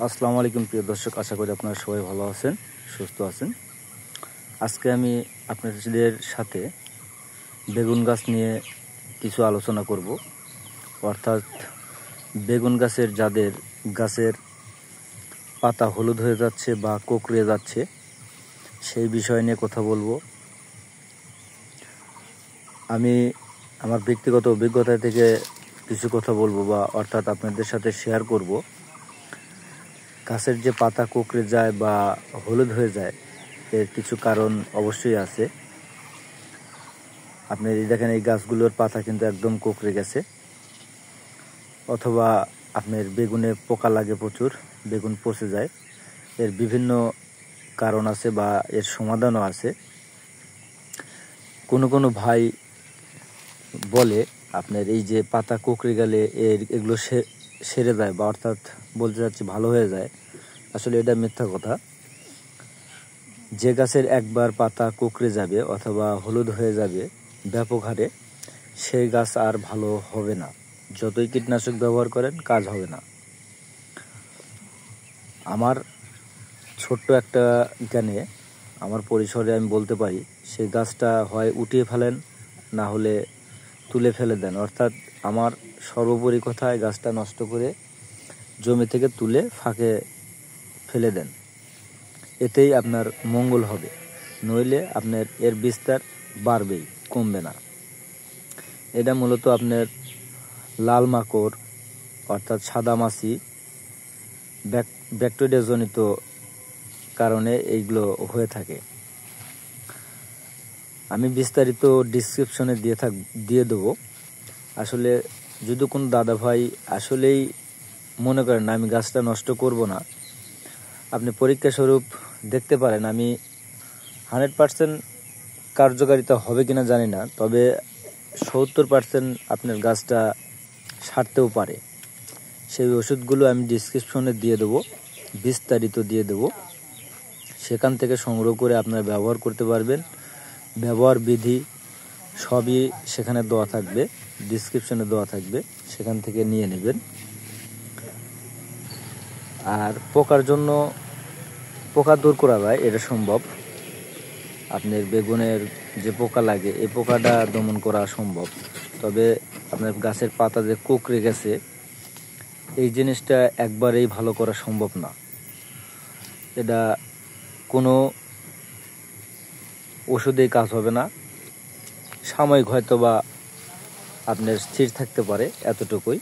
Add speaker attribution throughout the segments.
Speaker 1: আসসালামু আলাইকুম প্রিয় দর্শক, আশা করি আপনারা সবাই ভালো আছেন, সুস্থ আছেন। আজকে আমি আপনাদের সাথে বেগুন গাছ নিয়ে কিছু আলোচনা করব। অর্থাৎ বেগুন গাছের যাদের গাছের পাতা হলুদ হয়ে যাচ্ছে বা কোঁকড়ে যাচ্ছে, সেই বিষয় নিয়ে কথা বলবো। আমি আমার ব্যক্তিগত অভিজ্ঞতা থেকে কিছু কথা বলবো, বা অর্থাৎ আপনাদের সাথে শেয়ার করব। গাছের যে পাতা কোঁকড়ে যায় বা হলুদ হয়ে যায়, এর কিছু কারণ অবশ্যই আছে। আপনি দেখেন এই গাছগুলোর পাতা কিন্তু একদম কোঁকড়ে গেছে, অথবা আপনার বেগুনে পোকা লাগে প্রচুর, বেগুন পচে যায়। এর বিভিন্ন কারণ আছে বা এর সমাধানও আছে। কোনো ভাই বলে আপনার এই যে পাতা কোঁকড়ে গেলে এগুলো সেরে যায়, বা অর্থাৎ বলতে চাচ্ছি ভালো হয়ে যায়। আসলে এটা মিথ্যা কথা। যে গাছের একবার পাতা কোঁকড়ে যাবে অথবা হলুদ হয়ে যাবে ব্যাপক হারে, সেই গাছ আর ভালো হবে না। যতই কীটনাশক ব্যবহার করেন, কাজ হবে না। আমার ছোট্ট একটা জ্ঞানে, আমার পরিসরে আমি বলতে পারি, সেই গাছটা হয় উঠিয়ে ফেলেন, না হলে তুলে ফেলে দেন। অর্থাৎ আমার সর্বোপরি কথায় গাছটা নষ্ট করে জমি থেকে তুলে ফাঁকে ফেলে দেন, এতেই আপনার মঙ্গল হবে। নইলে আপনার এর বিস্তার বাড়বেই, কমবে না। এটা মূলত আপনার লাল মাকড় অর্থাৎ সাদা মাছি, ব্যাকটেরিয়াজনিত কারণে এইগুলো হয়ে থাকে। আমি বিস্তারিত ডিসক্রিপশনে দিয়ে দেবো। আসলে যদি কোনো দাদা ভাই আসলেই মনে করেন না আমি গাছটা নষ্ট করব না, আপনি পরীক্ষা স্বরূপ দেখতে পারেন। আমি 100% কার্যকারিতা হবে কিনা জানি না, তবে 70% আপনার গাছটা সারতেও পারে। সেই ওষুধগুলো আমি ডিসক্রিপশনে দিয়ে দেবো, বিস্তারিত দিয়ে দেবো। সেখান থেকে সংগ্রহ করে আপনারা ব্যবহার করতে পারবেন। ব্যবহার বিধি সবই সেখানে দেওয়া থাকবে, ডিসক্রিপশনে দেওয়া থাকবে, সেখান থেকে নিয়ে নেবেন। আর পোকা দূর করা যায়, এটা সম্ভব। আপনার বেগুনের যে পোকা লাগে, এই পোকাটা দমন করা সম্ভব। তবে আপনার গাছের পাতা যে কোঁকড়ে গেছে, এই জিনিসটা একবারেই ভালো করা সম্ভব না। এটা কোনো ওষুধেই কাজ হবে না। সাময়িক হয়তো বা আপনার স্থির থাকতে পারে, এতটুকুই।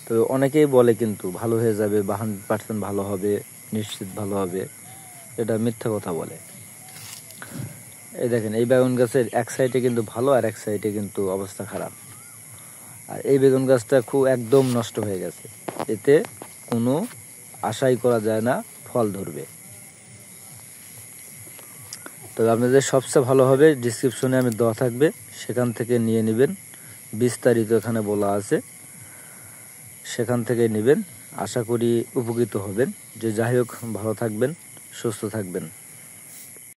Speaker 1: তো অনেকেই বলে কিন্তু ভালো হয়ে যাবে, 100% ভালো হবে, নিশ্চিত ভালো হবে। এটা মিথ্যা কথা বলে। এই দেখেন, এই বেগুন গাছের এক সাইডে কিন্তু ভালো, আর এক সাইডে কিন্তু অবস্থা খারাপ। আর এই বেগুন গাছটা একদম নষ্ট হয়ে গেছে। এতে কোনো আশাই করা যায় না ফল ধরবে। তবে আপনাদের সবচেয়ে ভালো হবে, ডিসক্রিপশনে আমি দেওয়া থাকবে, সেখান থেকে নিয়ে নেবেন। বিস্তারিত এখানে বলা আছে, সেখান থেকে নেবেন। আশা করি উপকৃত হবেন। যাই হোক, ভালো থাকবেন, সুস্থ থাকবেন।